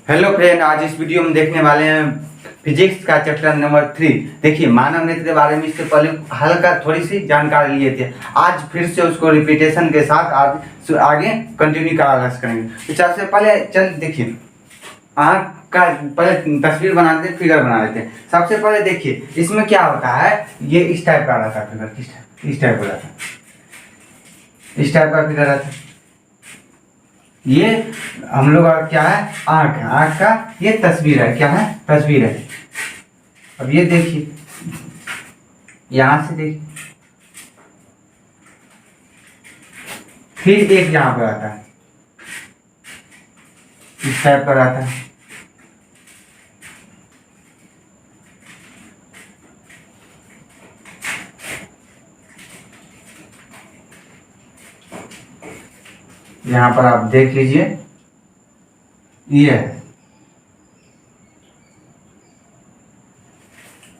Hello friend, आज इस video में देखने वाले हैं फिजिक्स का चैप्टर नंबर 3। देखिए, मानव नेत्र के बारे में इससे पहले हल्का थोड़ी सी जानकारी लिए थे। आज फिर से उसको रिपीटेशन के साथ आज आगे कंटिन्यू करेंगे। तो सबसे पहले चल देखिए, आँख का पहले तस्वीर बनाते थे, फिगर बना लेते हैं। सबसे पहले देखिए इसमें क्या होता है, ये इस टाइप का रहता है फिगर, इस टाइप का रहता है, इस टाइप का फिगर रहता है। ये हम लोग का क्या है, आँख है, आँख का ये तस्वीर है, क्या है, तस्वीर है। अब ये देखिए, यहां से देखिए, फिर एक यहां पर आता है, इस टाइप का आता है। यहां पर आप देख लीजिए, ये है,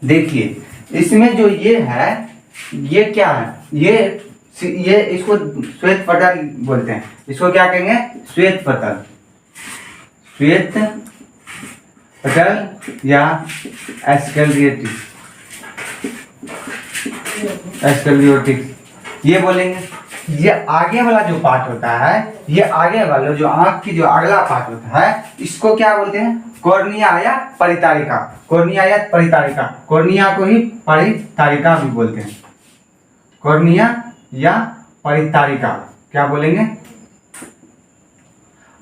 देखिए इसमें जो ये है, ये क्या है, ये इसको श्वेत पटल बोलते हैं। इसको क्या कहेंगे, श्वेत पटल, श्वेत पटल या एस्कलेरोटिक्स ये बोलेंगे। ये आगे वाला जो पार्ट होता है, ये आगे वाला जो आंख की जो अगला पार्ट होता है, इसको क्या बोलते हैं, कॉर्निया या परितारिका। कॉर्निया या परितारिका, कॉर्निया को ही परितारिका भी बोलते हैं। कॉर्निया या परितारिका क्या बोलेंगे,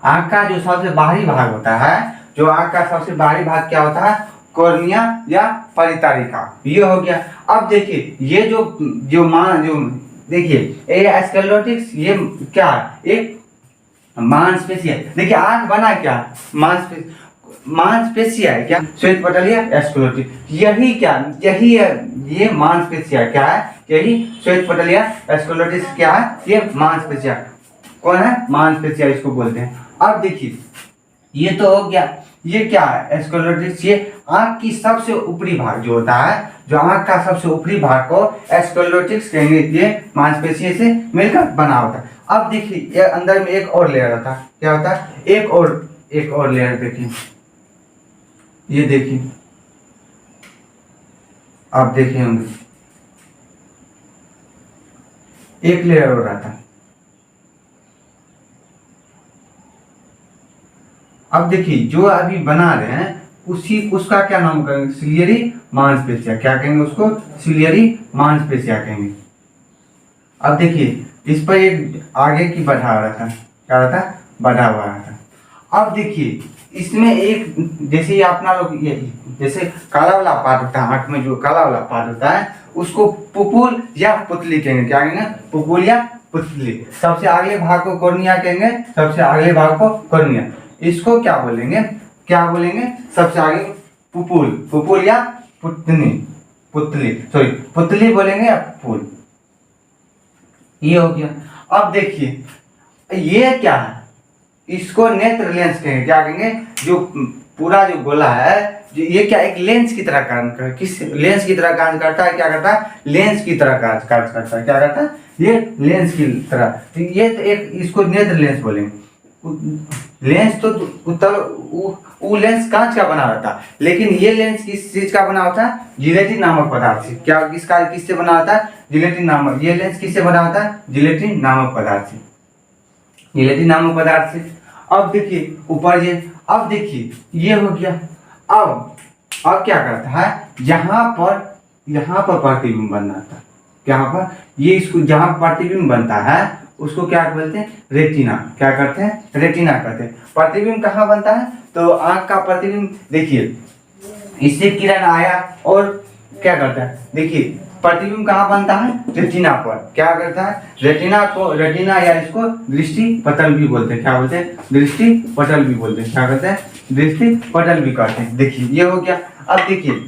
आंख का जो सबसे बाहरी भाग होता है, जो आंख का सबसे बाहरी भाग क्या होता है, कॉर्निया या परितारिका, ये हो गया। अब देखिए ये जो देखिए ये एस्कलेरोटिक्स, ये क्या है, एक मांसपेशी है। देखिए आंख बना क्या, मांसपेशी है, क्या श्वेत पटल या एस्कलेरोटिक्स, यही क्या, यही है, ये मांसपेशिया क्या है, यही श्वेत पटल या एस्कलेरोटिक्स क्या है, ये मांसपेशिया। कौन है, मांसपेशिया इसको बोलते हैं। अब देखिए ये तो हो गया, ये क्या है, एस्कलेरोटिक्स। ये आंख की सबसे ऊपरी भाग जो होता है, जो आंख का सबसे ऊपरी भाग को एस्कलेरोटिक्स कहेंगे, ये मांसपेशी से मिलकर बना होता है। अब देखिए ये अंदर में एक और लेयर होता है, क्या होता है, एक और लेयर। देखिए ये देखिए, आप देखे होंगे एक लेयर हो रहा था। अब देखिए जो अभी बना रहे हैं उसका क्या नाम करेंगे, सिलियरी मांसपेशिया। क्या कहेंगे उसको, सिलियरी मांसपेशिया कहेंगे। अब देखिए इस पर एक आगे की बढ़ा रहा था, क्या रहा था, बढ़ा हुआ रहा था। अब देखिए इसमें एक, जैसे ये अपना लोग ये जैसे काला वाला पार्ट होता है, आंख में जो काला वाला पार्ट होता है, उसको पुपुल या पुतली कहेंगे। क्या कहेंगे, पुपुल या पुतली। सबसे अगले भाग को कॉर्निया कहेंगे, सबसे अगले भाग को कॉर्निया। इसको क्या बोलेंगे, सबसे आगे पुपुल या पुतली सॉरी पुतली बोलेंगे या पुपुल, ये हो गया। अब देखिए ये क्या है, इसको नेत्र लेंस कहेंगे। क्या कहेंगे, जो पूरा जो गोला है, जो ये क्या एक लेंस की तरह काम करता है, किस लेंस की तरह काम करता है, क्या करता है, लेंस की तरह कार्य करता है। क्या करता है, ये लेंस की तरह। तो ये तो एक, इसको नेत्र लेंस बोलेंगे। लेंस तो वो लेंस कांच का बना होता है, लेकिन ये लेंस किस चीज का बना होता है, जिलेटिन नामक पदार्थ से। क्या किससे बना होता है, जिलेटिन नामक। ये लेंस किससे बना होता है, जिलेटिन नामक पदार्थ से, जिलेटिन नामक पदार्थ से। अब देखिए ऊपर ये, अब देखिए ये हो गया। अब क्या करता है, यहाँ पर प्रतिबिंब बनता है। यहाँ पर ये, इसको जहाँ प्रतिबिंब बनता है उसको क्या बोलते हैं, रेटिना। क्या करते हैं, रेटिना करते हैं। प्रतिबिंब कहाँ बनता है, तो आंख का प्रतिबिंब। देखिए इससे किरण आया और क्या करता है, देखिए प्रतिबिंब कहाँ बनता है, रेटिना पर। क्या करता है, रेटिना या इसको दृष्टि पटल भी बोलते हैं। क्या बोलते हैं, दृष्टि पटल भी बोलते हैं। क्या कहते हैं, दृष्टि पटल भी कहते हैं। देखिए ये हो गया। अब देखिए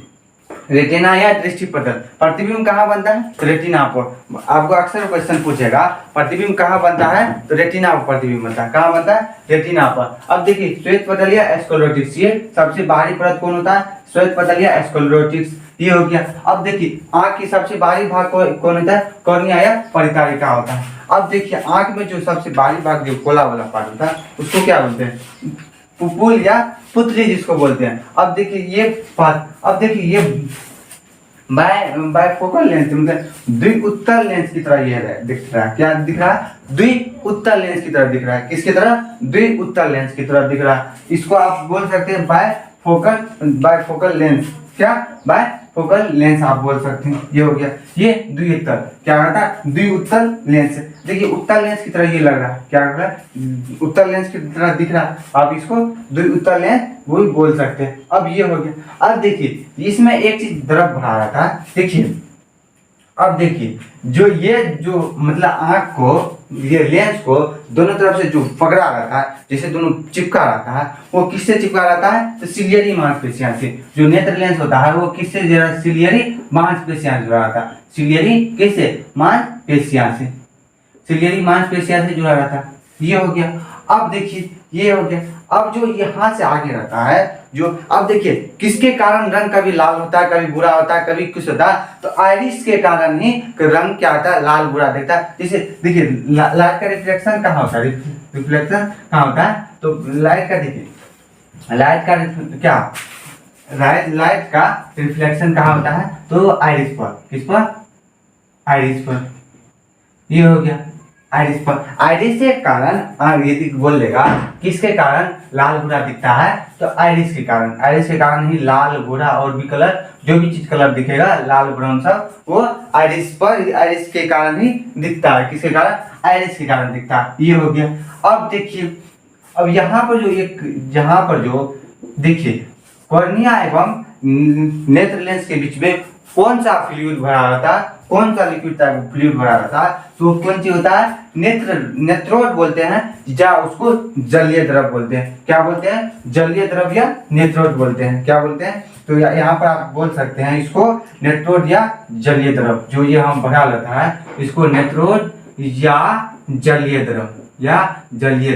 रेटिना या दृष्टि पटल, प्रतिबिंब कहाँ बनता है, रेटिना पर। आपको अक्सर क्वेश्चन पूछेगा प्रतिबिंब कहाँ बनता है, तो रेटिना पर प्रतिबिंब बनता है। कहाँ बनता है, रेटिना पर। अब देखिए श्वेत पटल या एस्कलेरोटिक्स, ये सबसे बाहरी परत कौन होता है, श्वेत पटल या एस्कलेरोटिक्स, ये हो गया। अब देखिए आंख की सबसे बाहरी भाग कौन होता है, कॉर्निया या परितारिका होता है। अब देखिए आंख में जो सबसे बाहरी भाग जो कोला वाला पार्ट होता है उसको क्या बोलते हैं, पुपुल या पुतली जिसको बोलते हैं। अब देखिए ये अब देखिए ये बायफोकल लेंस मतलब द्विउत्तल लेंस की तरह ये दिख रहा है। क्या दिख रहा है? द्विउत्तल लेंस की तरह दिख रहा है। किसकी तरह? द्विउत्तल लेंस की तरह दिख रहा है। इसको आप बोल सकते हैं बायफोकल लेंस। क्या? बायफोकल लेंस आप बोल सकते हैं। ये हो गया, ये द्विउत्तल। क्या कहता है? द्विउत्तल लेंस। देखिए उत्तल लेंस की तरह ये लग रहा है। क्या लग रहा है? उत्तल लेंस की तरह दिख रहा है। आप इसको द्विउत्तल लेंस वो बोल सकते हैं। अब ये हो गया। अब देखिए इसमें एक चीज द्रव भरा रहा था। देखिए अब देखिए जो मतलब आंख को, ये लेंस को दोनों तरफ से जो पकड़ा रहता है, जैसे दोनों चिपका रहता है, वो किससे चिपका रहता है? तो सिलियरी मांसपेशियां से। जो नेत्र लेंस होता है वो किससे जुड़ा? सिलियरी मांसपेशियां से जुड़ा रहता है। सिलियरी किससे? मांसपेशियां से। सिलियरी मांसपेशियां से जुड़ा रहता है। ये हो गया। अब देखिए ये हो गया। अब जो यहाँ से आगे रहता है जो, अब देखिए किसके कारण रंग कभी लाल होता है, कभी बुरा होता है, कभी कुछ होता है? तो आइरिस के कारण ही रंग क्या होता है? लाल बुरा दिखता है। जैसे देखिए लाइट का रिफ्लेक्शन कहाँ होता है? रिफ्लेक्शन कहाँ होता है? तो लाइट का देखिए लाइट का रिफ्लेक्शन कहाँ होता है? तो आइरिस पर। किस पर? आइरिस पर। ये हो गया आइरिस पर। आइरिस के कारण यदि बोल लेगा किसके कारण लाल बुरा दिखता है? तो आइरिस के कारण। आइरिस के कारण ही लाल बुरा और भी कलर, जो भी चीज कलर दिखेगा लाल ब्राउन सब, वो आइरिस पर, आइरिस के कारण ही दिखता है। किसके कारण? आइरिस के कारण दिखता है। ये हो गया। अब देखिए अब यहाँ पर जो देखिए कॉर्निया एवं नेत्र लेंस के बीच में कौन सा फ्लूइड भरा रहता है? कौन सा लिक्विड फ्लूइड भरा रहता है? तो कौन सी होता है? नेत्रोड बोलते हैं, या उसको जलीय द्रव बोलते हैं। क्या बोलते हैं? जलीय द्रव या नेत्रोड बोलते हैं। क्या बोलते हैं? तो यहाँ पर आप बोल सकते हैं इसको नेत्रोड या जलीय द्रव। जो ये हम भरा लेता है इसको नेत्रोड या जलीय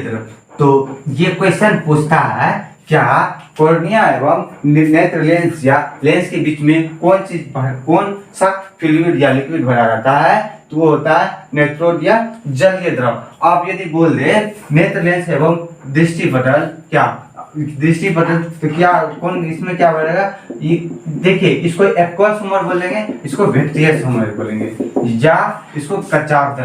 द्रव। तो ये क्वेश्चन पूछता है क्या कॉर्निया एवं नेत्र लेंस या लेंस के बीच में कौन सा फ्लूइड या लिक्विड भरा रहता है? तो वो होता है नेत्रोड या जलीय द्रव। आप यदि बोल दे नेत्र लेंस एवं दृष्टिपटल, क्या दृष्टिपटल, तो क्या कौन इसमें क्या बढ़ेगा? देखिए इसको एक्वस ह्यूमर बोलेंगे, इसको विट्रियस ह्यूमर बोलेंगे, या इसको कचाव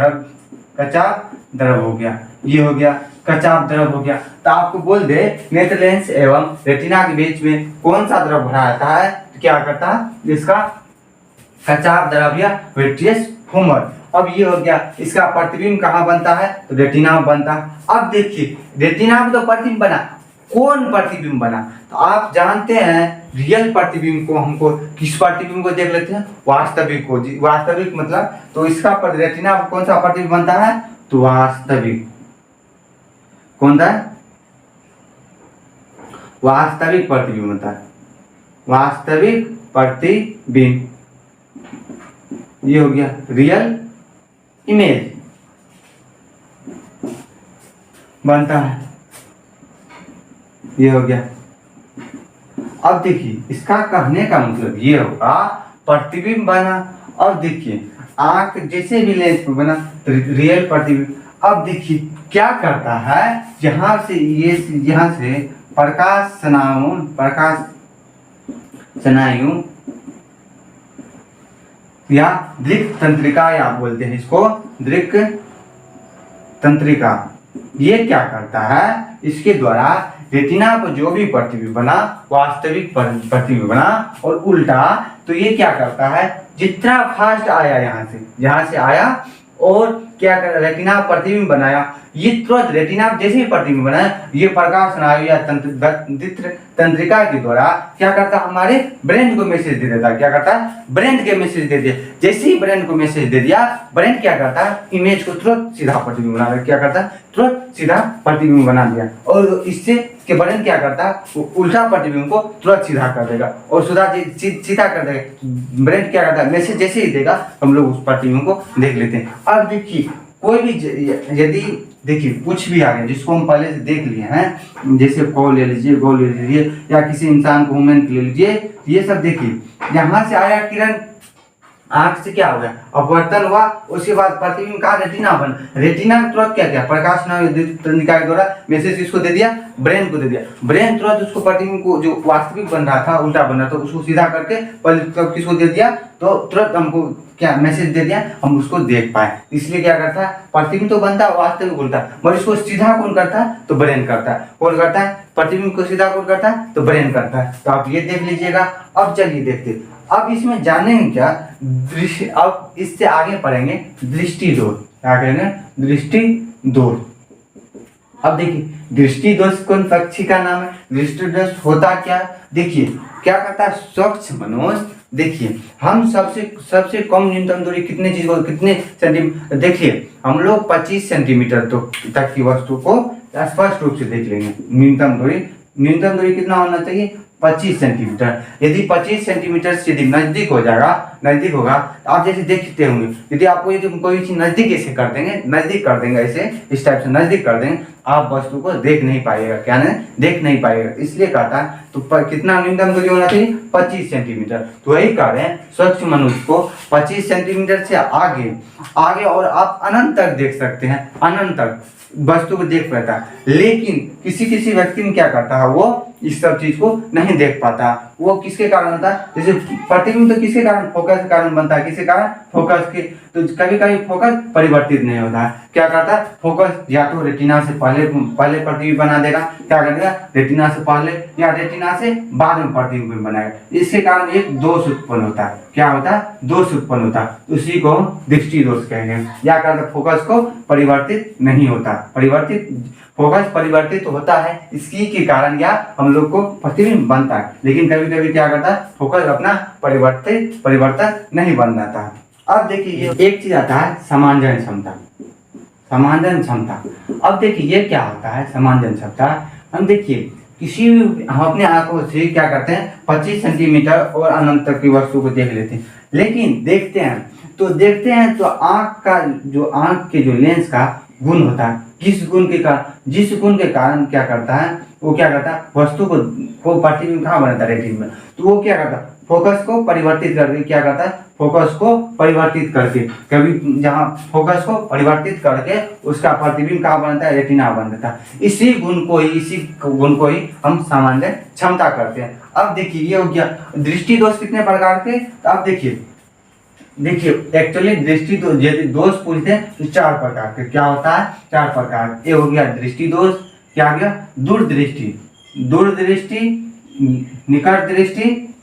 द्रव हो गया। ये हो गया कचाव द्रव हो गया। तो आपको बोल दे नेत्र लेंस एवं रेटिना के बीच में कौन सा द्रव भरा रहता है? तो क्या करता है? इसका कचाव द्रव या विट्रियस ह्यूमर। अब ये हो गया। इसका प्रतिबिंब कहाँ बनता है? तो रेटिना में बनता है। अब देखिए रेटिना में तो प्रतिबिंब बना, कौन प्रतिबिंब बना? तो आप जानते हैं रियल प्रतिबिंब को, हमको किस प्रतिबिंब को देख लेते हैं? वास्तविक को। वास्तविक मतलब, तो इसका रेटिना में कौन सा प्रतिबिंब बनता है? तो वास्तविक। कौन सा? वास्तविक प्रतिबिंब बनता है। वास्तविक प्रतिबिंब। ये हो गया रियल इमेज बनता है। ये हो गया। अब देखिए इसका कहने का मतलब ये होगा प्रतिबिंब बना। अब देखिए आंख जैसे भी लेंस पे बना तो रियल प्रतिबिंब। अब देखिए क्या करता है, यहाँ से प्रकाश स्नायु या दृक् तंत्रिका, या बोलते हैं इसको दृक् तंत्रिका। ये क्या करता है? इसके द्वारा रेटिना पर जो भी प्रतिबिंब बना, वास्तविक प्रतिबिंब बना और उल्टा, तो ये क्या करता है? जितना फास्ट आया यहाँ से आया और क्या कर रेटिना प्रतिबिंब बनाया, ये तुरंत रेटिना जैसे ही प्रतिबिंब बनाया, ये प्रकाश स्नायु या तंत्रिका के द्वारा क्या करता है? हमारे ब्रेन को मैसेज दे देता है। क्या करता है? ब्रेन के मैसेज दे दिया। जैसे ही ब्रेन को मैसेज दे दिया, ब्रेन क्या करता है? इमेज को तुरंत सीधा प्रतिबिंब बना दिया। क्या करता है? तुरंत सीधा प्रतिबिंब बना दिया। और इससे के ब्रेन क्या करता है? वो उल्टा प्रतिबिंब को तुरंत सीधा कर देगा और सीधा कर देगा। ब्रेन क्या करता है? मैसेज जैसे ही देगा हम लोग उस प्रतिबिंब को देख लेते हैं। अब देखिए कोई भी यदि देखिए कुछ भी आ गया जिसको हम पहले से देख लिए हैं, जैसे कौ ले लीजिए या किसी इंसान को वुमेन ले लीजिए, ये सब देखिए यहाँ से आया किरण, आंख से क्या हो गया, अपवर्तन हुआ, उसके बाद प्रतिबिंब कहा रेटिना बन, रेटिना में तुरंत क्या किया, प्रकाश तंत्रिका के द्वारा मैसेज किसको दे दिया, ब्रेन को दे दिया। ब्रेन तुरंत उसको प्रतिबिंब को जो वास्तविक बन रहा था, उल्टा बन रहा था, उसको सीधा करके पहले किसको दे दिया, तो तुरंत हमको क्या मैसेज दे दिया, हम उसको देख पाए। इसलिए क्या करता है, प्रतिबिंब तो बनता है वास्तविक उल्टा, मगर इसको सीधा कौन करता है, तो ब्रेन करता है। कौन करता है, प्रतिबिंब को सीधा कौन करता है, तो ब्रेन करता है। तो आप ये देख लीजिएगा। अब चलिए देखते, अब इसमें जानेंगे क्या दृश्य, अब इससे आगे पढ़ेंगे दृष्टि दोष। क्या कहेंगे, दृष्टि दोष। अब देखिए दृष्टि दोष कौन पक्षी का नाम है। दृष्टि दोष होता क्या, देखिए क्या करता है, स्वच्छ मनोज, देखिए हम सबसे कम न्यूनतम दूरी कितने चीज को, कितने सेंटीमीटर, देखिए हम लोग 25 सेंटीमीटर तक की वस्तु को स्पष्ट रूप से देख लेंगे। न्यूनतम दूरी कितना होना चाहिए, 25 सेंटीमीटर। यदि 25 सेंटीमीटर से यदि नजदीक होगा तो आप जैसे देखते होंगे, यदि आपको यदि कोई चीज नजदीक ऐसे कर देंगे ऐसे इस टाइप से नजदीक कर देंगे, आप वस्तु को देख नहीं पाइएगा। क्या नहीं, देख नहीं पाइएगा। इसलिए कहता है तो कितना न्यूनतम दूरी होना चाहिए, 25 सेंटीमीटर। तो वही कह रहे हैं स्वच्छ मनुष्य को 25 सेंटीमीटर से आगे और आप अनंत तक देख सकते हैं, अनंत तक वस्तु को देख पाता है। लेकिन किसी व्यक्ति में क्या करता है, वो इस सब चीज को नहीं देख पाता। वो किसके कारण होता है, जैसे प्रतिबिंब तो किसके कारण, फोकस के कारण बनता है, किसके कारण, फोकस के। तो कभी कभी फोकस परिवर्तित नहीं होता है। क्या करता है, फोकस या तो रेटिना से पहले प्रतिबिंब बना देगा, क्या कर देगा, रेटिना से पहले या रेटिना से बाद में प्रतिबिंब बनाएगा। इसके कारण एक दोष उत्पन्न होता है। क्या होता है, दोष उत्पन्न होता है। उसी को दृष्टि दोष कहेंगे। या करता फोकस को परिवर्तित नहीं होता, फोकस परिवर्तित होता है, इसी के कारण या हम लोग को प्रतिबिंब बनता है। लेकिन कभी कभी क्या करता है, फोकस अपना परिवर्तन नहीं बन जाता है। अब देखिए एक चीज आता है समांजन क्षमता। अब देखिए ये क्या होता है समांजन क्षमता। हम देखिए किसी भी, हम अपने आंखों से क्या करते हैं, 25 सेंटीमीटर और अनंत तक की वस्तु को देख लेते हैं। लेकिन देखते हैं तो आंख के जो लेंस का गुण होता है, जिस गुण के कारण क्या करता है, वो क्या करता है, वस्तु को प्रतिबिंब कहाँ बनाता है, रेटिना में। तो वो क्या करता है, फोकस को परिवर्तित करके, क्या करता है, फोकस को परिवर्तित करके, कभी जहाँ फोकस को परिवर्तित करके उसका प्रतिबिंब कहाँ बनता है, रेटिना बन जाता है। इसी गुण को ही हम सामान्य क्षमता करते हैं। अब देखिए ये हो गया दृष्टि दोष कितने प्रकार के। तो अब देखिए एक्चुअली दृष्टि यदि दोष पूछते हैं तो 4 प्रकार के। क्या होता है, 4 प्रकार। ये हो गया दृष्टि दोष, क्या हो गया, दूरदृष्टि, निकट दृष्टि,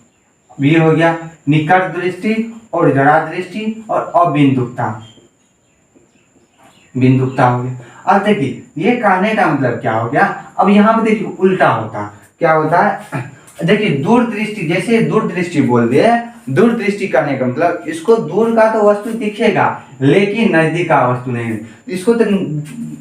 ये हो गया निकट दृष्टि और जरा दृष्टि और अबिंदुकता हो गया। अब देखिए ये कहने का मतलब क्या हो गया, अब यहाँ पे देखिए उल्टा होता, क्या होता है, देखिए दूरदृष्टि, जैसे दूरदृष्टि बोल दे, दूरदृष्टि करने का मतलब इसको दूर का तो वस्तु दिखेगा लेकिन नजदीक का वस्तु नहीं।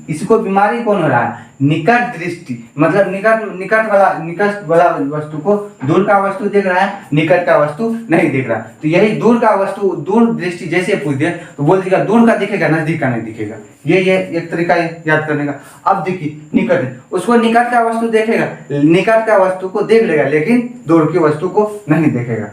इसको बीमारी कौन हो रहा है, निकट दृष्टि, मतलब निकट वाला वस्तु को दूर का वस्तु देख रहा है, निकट का वस्तु नहीं देख रहा। तो यही दूर का वस्तु, दूर दृष्टि जैसे पूछ दे तो बोल देगा दूर का दिखेगा, नजदीक का नहीं दिखेगा। ये एक तरीका याद करने का। अब देखिए निकट, उसको निकट का वस्तु देखेगा, निकट का वस्तु को देख लेगा लेकिन दूर की वस्तु को नहीं देखेगा।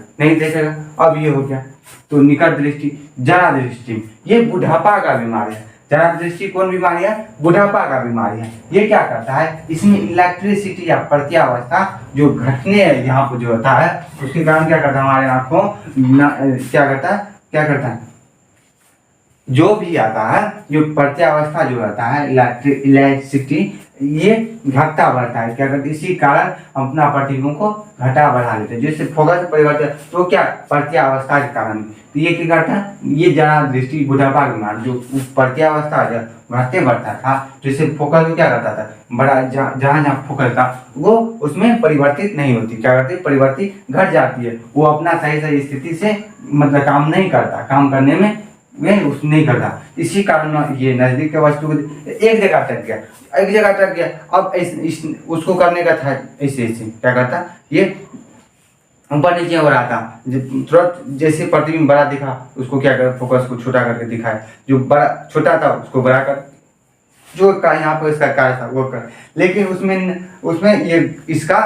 अब ये हो गया तो निकट दृष्टि। जरा दृष्टि ये बुढ़ापा का बीमारी है। जरा दृष्टि कौन बीमारी है, बुढ़ापा का बीमारी है। ये क्या करता है, इसमें इलेक्ट्रिसिटी या प्रत्यावस्था जो घटने यहाँ पर जो होता है उसके कारण क्या करता है, हमारे आंखों क्या करता है जो भी आता है, जो प्रत्यावस्था जो रहता है इलेक्ट्रिसिटी, ये घटता बढ़ता है। क्या करते, इसी कारण हम अपना प्रतिबिंब को घटा बढ़ा लेते हैं। जैसे फोकस परिवर्तन तो क्या प्रत्यावस्था के कारण। तो ये क्या करता है, ये जरा दृष्टि बुढ़ापा के कारण जो प्रत्यावस्था घटते बढ़ता था, जैसे फोकस को क्या करता था, बड़ा जहाँ फोकस था वो उसमें परिवर्तित नहीं होती, क्या करती, परिवर्तित घट जाती है। वो अपना सही स्थिति से मतलब काम नहीं करता, काम करने में उसने नहीं करता। इसी कारण ये नजदीक के वस्तु को एक जगह अटक गया, अब उसको करने का था ऐसे क्या करता, ये ऊपर नीचे हो रहा था, तुरंत जैसे प्रतिबिंब बड़ा दिखा उसको क्या कर, फोकस को छोटा करके दिखाए, जो बड़ा छोटा था उसको बड़ा कर, जो का यहाँ पर इसका कार्य था वो कर। लेकिन उसमें ये इसका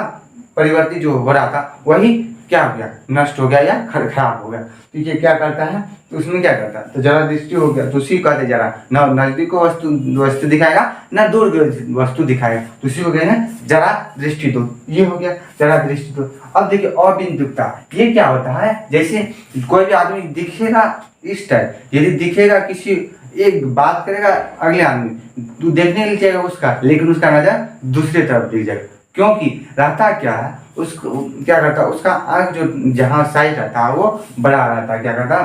परिवर्तित जो हो रहा था वही क्या हो गया, नष्ट हो गया या खराब हो गया। तो ये क्या करता है, तो उसमें क्या करता है, तो जरा दृष्टि हो गया तो उसी कहते जरा न नजदीक को वस्तु दिखाएगा न दूर की वस्तु दिखाएगा, तो उसी को कहते हैं जरा दृष्टि दो। ये हो गया जरा दृष्टि दो। अब देखिए अबिंदुकता, ये क्या होता है, जैसे कोई भी आदमी दिखेगा इस टाइप, यदि दिखेगा किसी एक बात करेगा अगले आदमी, तू देखने के लिए जाएगा उसका, लेकिन उसका नजर दूसरी तरफ दिख जाएगा, क्योंकि रहता क्या है, उसको क्या करता है, उसका आँख जो जहाँ साइड रहता है वो बड़ा रहता है, क्या करता है,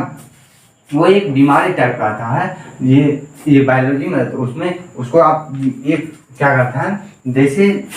वो एक बीमारी टाइप का आता है, ये बायोलॉजी में, तो उसमें उसको आप एक क्या करता है, जैसे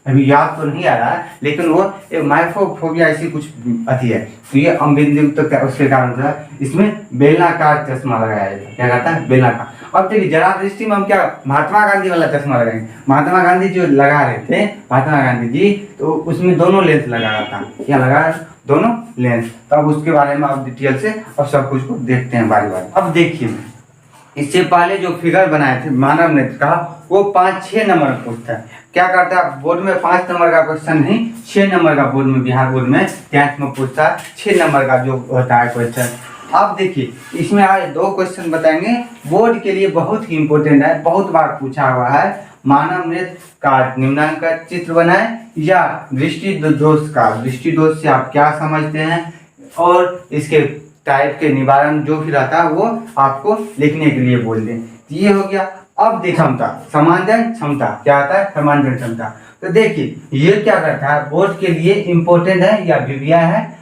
अभी याद तो नहीं आ रहा है, लेकिन वो एक माइक्रोफोबिया ऐसी कुछ अति है, तो ये अम्बिंदुक तो उसके कारण से इसमें बेलनाकार चश्मा लगाया जाता है, क्या कहता है, बेलनाकार। अब देखिए जरा दृष्टि में हम क्या महात्मा गांधी वाला चश्मा लगाएंगे, महात्मा गांधी जो लगा रहे थे महात्मा गांधी जी, तो उसमें दोनों लेंस लगा रहा था, क्या लगा, दोनों लेंस। तब उसके बारे में आप डिटेल से अब सब कुछ को देखते हैं बारी बारी। अब देखिए इससे पहले जो फिगर बनाए थे मानव नेत्र का, वो 5-6 नंबर पूछता है, क्या करता है बोर्ड में 5 नंबर का क्वेश्चन नहीं 6 नंबर का बोर्ड में, बिहार बोर्ड में 10th में पूछता है 6 नंबर का जो होता है क्वेश्चन। अब देखिए इसमें आज 2 क्वेश्चन बताएंगे, बोर्ड के लिए बहुत ही इंपॉर्टेंट है, बहुत बार पूछा हुआ है। मानव नेत्र का निम्नांकित चित्र बनाए या दृष्टि दोष का, दृष्टि दोष से आप क्या समझते हैं, और इसके टाइप के निवारण जो भी रहता है वो आपको लिखने के लिए बोल दें। ये हो गया। अब देख क्षमता, समांजन क्षमता क्या आता है, समांजन क्षमता। तो देखिए ये क्या करता है, बोर्ड के लिए इंपॉर्टेंट है या विविया है,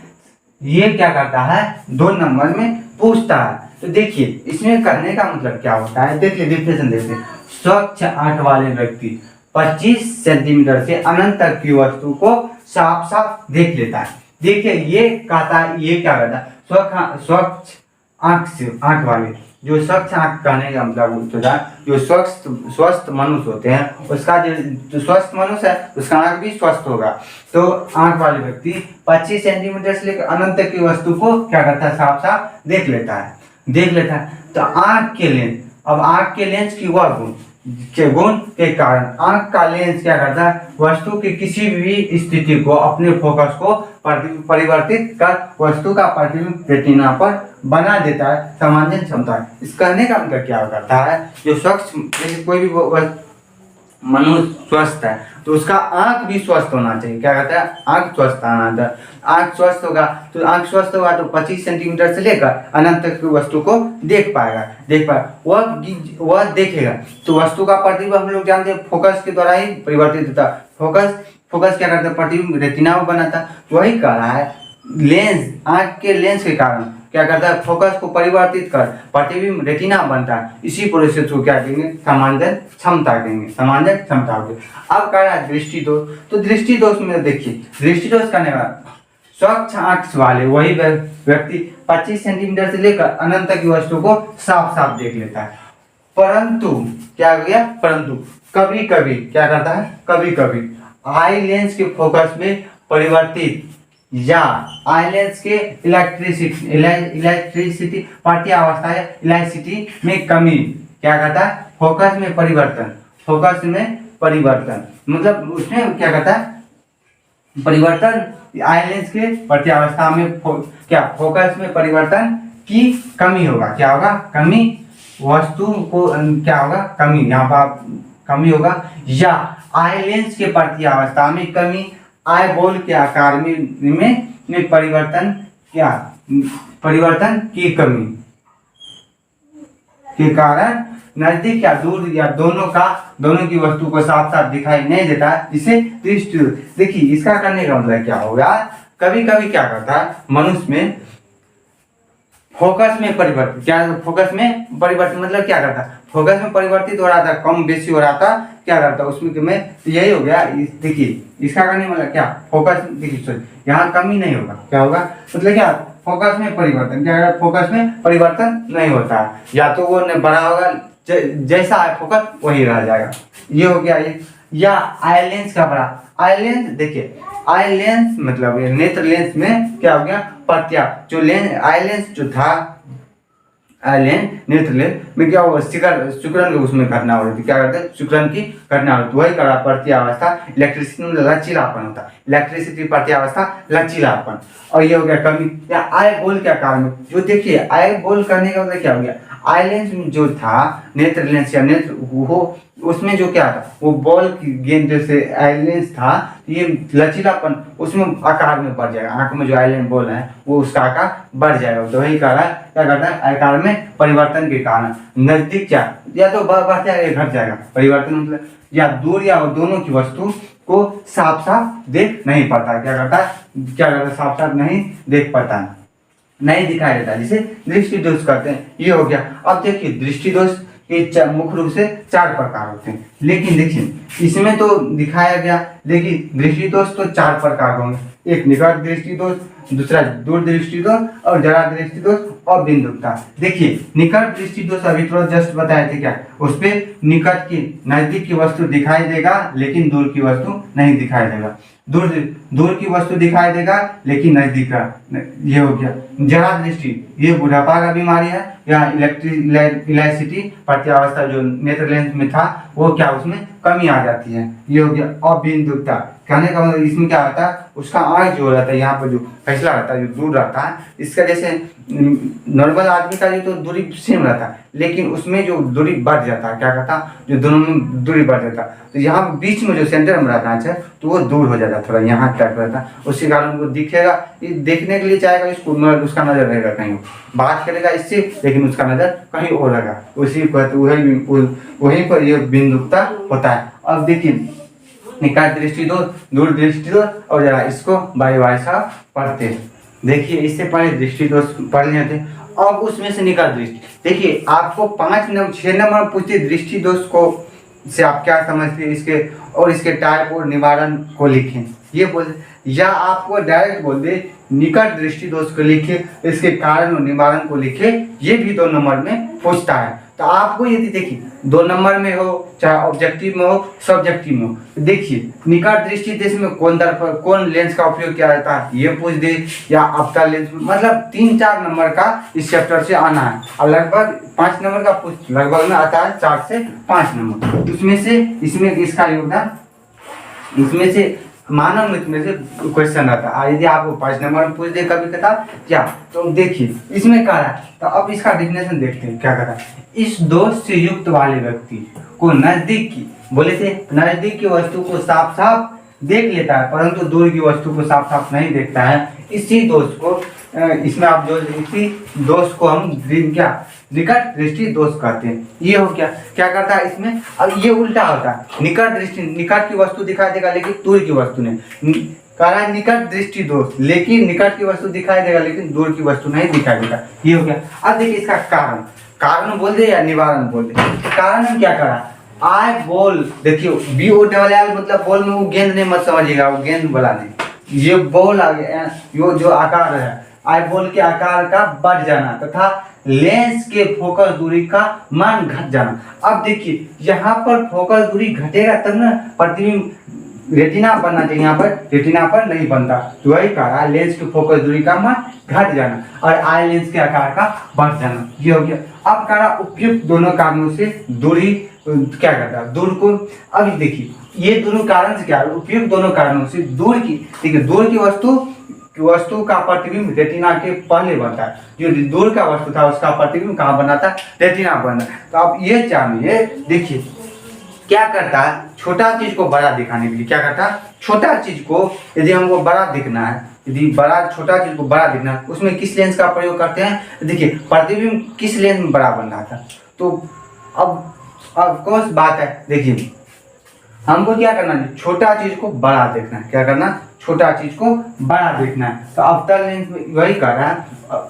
ये क्या करता है 2 नंबर में पूछता है। तो देखिए इसमें करने का मतलब क्या होता है, देखिए डिफिनेशन देखिए, स्वच्छ आंख वाले व्यक्ति 25 सेंटीमीटर से अनंत तक की वस्तु को साफ साफ देख लेता है। देखिए ये कहता है, ये क्या करता है, स्वच्छ आंख से, आंख वाले, जो स्वच्छ आंख कहने का मतलब होता है, जो स्वस्थ मनुष्य होते हैं उसका जो स्वस्थ मनुष्य है उसका आंख भी स्वस्थ होगा। तो आंख वाले व्यक्ति 25 सेंटीमीटर से लेकर अनंत तक की वस्तु को क्या करता है, साफ साफ देख लेता है। तो आंख के लेंस, अब आंख के लेंस की वह गुण के कारण आंख का लेंस क्या करता है, वस्तु की किसी भी स्थिति को, अपने फोकस को परिवर्तित कर वस्तु का प्रतिबिंब रेटिना पर बना देता है। समांजन क्षमता, इस कहने का मतलब क्या करता है, जो शख्स जैसे कोई भी मनुष्य स्वस्थ है तो उसका आंख भी स्वस्थ होना चाहिए, क्या कहता है, आंख स्वस्थ आना चाहिए। आंख स्वस्थ होगा तो 25 सेंटीमीटर से लेकर अनंत तक की वस्तु को देख पाएगा, वह देखेगा। तो वस्तु का प्रतिबिंब हम लोग जानते हैं फोकस के द्वारा ही परिवर्तित होता है। फोकस क्या करता है, प्रतिबिंब रेटिना में बनाता है। वही कह रहा है लेंस, आंख के लेंस के कारण क्या करता है, फोकस को परिवर्तित कर प्रतिबिंब रेटिना बनता है। इसी प्रोसेस को क्या कहेंगे, समांजन क्षमता कहेंगे, समांजन क्षमता हो गई। अब कह रहा है दृष्टि दोष, तो दृष्टि दोष में देखिए दृष्टि दोष करने वाला स्वच्छ आंख वाले वही व्यक्ति 25 सेंटीमीटर से लेकर अनंत तक की वस्तु को साफ साफ देख लेता है। परंतु क्या हो गया, परंतु कभी कभी क्या करता है, कभी कभी आई लेंस के फोकस में परिवर्तित या आई लेंस के इलेक्ट्रिसिटी पार्टी अवस्था या इलेक्ट्रिसिटी में कमी क्या करता है, फोकस में परिवर्तन मतलब उसमें क्या करता है, परिवर्तन आई लेंस के प्रति अवस्था में क्या फोकस में परिवर्तन की कमी होगा, क्या होगा, कमी, वस्तु को क्या होगा, कमी, यहाँ पर कमी होगा, या आई लेंस के प्रति अवस्था में कमी, आई बॉल के आकार में परिवर्तन, क्या परिवर्तन की कमी के कारण नजदीक या दूर या दोनों की वस्तु को साफ साफ दिखाई नहीं देता, इसे दृष्टि। देखिए इसका करने का मतलब क्या होगा, कभी कभी क्या करता है मनुष्य में फोकस में परिवर्तन, क्या फोकस में परिवर्तन मतलब क्या करता है, फोकस में परिवर्तित हो रहा था, कम बेसी हो रहा था, क्या करता है उसमें में यही हो गया। देखिए इसका करने मतलब क्या, फोकस, देखिए यहाँ कमी नहीं होगा, क्या होगा मतलब क्या, फोकस में परिवर्तन, क्या फोकस में परिवर्तन नहीं होता है, या तो वो बड़ा होगा जैसा है फोकस वही रह जाएगा, ये हो गया ये। या आई लेंस का बड़ा, आई लेंस देखिए आई लेंस मतलब नेत्र लेंस में क्या हो गया, प्रत्या जो लेंस आई लेंस जो था, लेंस नेत्र लेंस में क्या होगा, सिकुड़न की उसमें घटना हो रही थी। क्या करते हैं, सिकुड़न की घटना होती है। वही करा प्रत्यावस्था इलेक्ट्रिसिटी में लचीलापन होता है, इलेक्ट्रिसिटी प्रत्यावस्था लचीलापन। और ये हो गया कमी या आई बॉल क्या कारण, जो देखिए आई बॉल करने का मतलब क्या हो गया, आई लेंस में जो था नेत्र लेंस या नेत्र वो उसमें जो क्या था वो बॉल की गेंद जैसे आई लेंस था, ये लचीलापन उसमें आकार में बढ़ जाएगा। आंख में जो आई लेंस बॉल है वो उसका आकार बढ़ जाएगा। तो वही कारण क्या करता है, आकार में परिवर्तन के कारण नजदीक क्या या तो बढ़ जाएगा या घट जाएगा। परिवर्तन मतलब या दूर या दोनों की वस्तु को साफ साफ देख नहीं पाता। क्या करता है, साफ साफ नहीं देख पाता, नहीं दिखाई देता, जिसे दृष्टि दोष कहते हैं। ये हो गया। अब देखिए दृष्टि दोष के मुख्य रूप से 4 प्रकार होते हैं, लेकिन देखिए इसमें तो दिखाया गया, लेकिन दृष्टि दोष तो 4 प्रकार होंगे। एक निकट दृष्टि दोष, दूसरा दूर दृष्टि दोष और जरा दृष्टि दोष और बिंदुकता। देखिए निकट दृष्टि दोष अभी थोड़ा जस्ट बताए थे क्या, उस पे निकट की नजदीक की वस्तु दिखाई देगा लेकिन दूर की वस्तु नहीं दिखाई देगा। दूर की वस्तु दिखाई देगा लेकिन नजदीक का, ये हो गया। जरा दृष्टि ये बुढ़ापा का बीमारी है, या इलेक्ट्रिसिटी प्रत्यावस्था जो नेत्र लेंस में था वो क्या उसमें कमी आ जाती है। ये हो गया। अबिंदुकता कहने का मतलब इसमें क्या होता है, उसका आँख जो रहता है यहाँ पर जो फैसला रहता है जो दूर रहता है, इसका जैसे नॉर्मल आदमी का जो तो दूरी सेम रहता है, लेकिन उसमें जो दूरी बढ़ जाता है, क्या कहता है जो दोनों में दूरी बढ़ जाता है, तो यहाँ बीच में जो सेंटर में रहता है तो वो दूर हो जाता है, थोड़ा यहाँ तक रहता है। उसी कारण उनको दिखेगा, ये देखने के लिए चाहेगा इसको, उसका नजर रहेगा कहीं, बात करेगा इससे लेकिन उसका नजर कहीं और रहेगा। उसी पर वहीं पर ये बिंदुकता होता है। अब देखिए निकट दृष्टि दोष, दूर दृष्टि दोष और जरा इसको बारी बारी सा पढ़ते हैं। देखिए इससे पहले दृष्टि दोष पढ़ लिए थे, अब उसमें से निकट दृष्टि। देखिए आपको 6 नंबर पूछते दृष्टि दोष को से आप क्या समझते हैं, इसके और इसके टाइप और निवारण को लिखें, ये बोल, या आपको डायरेक्ट बोल दे निकट दृष्टि दोष को लिखे, इसके कारण और निवारण को लिखे, ये भी 2 नंबर में पूछता है। तो आपको यदि देखिए 2 नंबर में हो चाहे ऑब्जेक्टिव में हो सब्जेक्टिव में हो, देखिए निकट दृष्टि देश में कौन लेंस का उपयोग किया जाता है ये पूछ दे, या अवतल लेंस, मतलब 3-4 नंबर का इस चैप्टर से आना है। और लगभग 5 नंबर का पूछ लगभग में आता है 4 से 5 नंबर। उसमें से इसमें इसका योगदान, इसमें से मानव मित्र में से क्वेश्चन आता है। यदि आपको 5 नंबर में पूछ दे कभी कथा क्या, तो देखिए इसमें कह रहा है, तो अब इसका डेफिनेशन देखते हैं क्या कहता है। इस दोष से युक्त वाले व्यक्ति को नजदीक की, बोले थे नजदीक की वस्तु को साफ साफ देख लेता है परंतु दूर की वस्तु को साफ साफ नहीं देखता है। इसी दोष को इसमें आप जो इसी दोष को हम क्या निकट दृष्टि दोष कहते हैं। ये हो क्या, क्या करता है इसमें, अब ये उल्टा होता है, निकट दृष्टि निकट की वस्तु दिखाई देगा लेकिन दूर की वस्तु नहीं, कह रहा है निकट दृष्टि दोष, लेकिन निकट की वस्तु दिखाई देगा लेकिन दूर की वस्तु नहीं दिखाई देगा। ये हो गया। अब देखिए इसका कारण बोल दे या निवारण बोल दे। कारण हम क्या करा, आई बॉल, देखिए BOLL मतलब बॉल में वो गेंद नहीं मत समझिएगा, वो गेंद बोला नहीं, ये बॉल आ गया, ये जो आकार है आई बॉल के आकार का बढ़ जाना तथा लेंस के फोकस दूरी का मान घट जाना। अब देखिए यहाँ पर फोकस दूरी घटेगा तब ना प्रतिबिंब रेटिना बनना चाहिए, यहाँ पर रेटिना पर नहीं बनता, तो वही कहा लेंस की फोकस दूरी का मान घट जाना और आई लेंस के आकार का बढ़ जाना। ये हो गया। अब कहा उपयुक्त दोनों कारणों से दूरी क्या करता है, दूर को। अभी देखिए ये दोनों कारण से क्या, उपयुक्त दोनों कारणों से दूर की, देखिए दूर की वस्तु का प्रतिबिंब रेटिना के पहले बनता है, जो दूर का वस्तु था उसका प्रतिबिंब कहाँ बना था, रेटिना बना। तो आप ये जानिए, देखिए क्या करता है, छोटा चीज को बड़ा दिखाने के लिए क्या करता है, छोटा चीज को यदि हमको बड़ा दिखना है, यदि छोटा चीज को बड़ा दिखना है, उसमें किस लेंस का प्रयोग करते हैं। देखिए प्रतिबिंब किस लेंस में बड़ा बन रहा था, तो अब कौन सी बात है, देखिए हमको क्या करना है, छोटा चीज को बड़ा देखना है, क्या करना, छोटा चीज को बड़ा देखना है। तो अवतल लेंस में वही कर रहा है,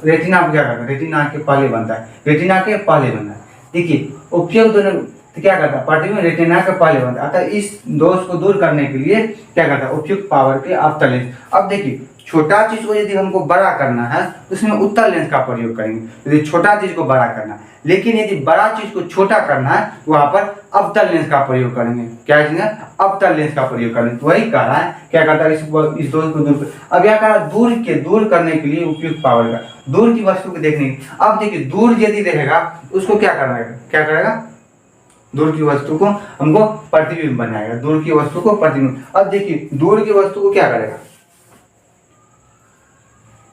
रेटिना क्या करता है, रेटिना के पहले बनता है, रेटिना के पहले बनता है। देखिए उपयोग दोनों तो क्या करता है, प्रतिबिंब रेटिना के पहले बनता है। अतः इस दोष को दूर करने के लिए क्या करता है, उपयुक्त पावर के अवतल लेंस। अब देखिए छोटा चीज को यदि हमको बड़ा करना है तो उसमें उत्तल लेंस का प्रयोग करेंगे, यदि छोटा चीज को बड़ा करना है। लेकिन यदि बड़ा चीज को छोटा करना है वहां पर अवतल लेंस का प्रयोग करेंगे। क्या करेंगे? अवतल लेंस का प्रयोग करेंगे। तो वही कह रहा है, क्या कहता है, इस दोष को दूर। अब क्या कह रहा है, दूर करने के लिए उपयुक्त पावर का, दूर की वस्तु को देखने की। अब देखिए दूर यदि रहेगा उसको क्या करना है, क्या करेगा, दूर की वस्तु को हमको प्रतिबिंब बनाएगा, दूर की वस्तु को प्रतिबिंब। अब देखिए दूर की वस्तु को क्या करेगा,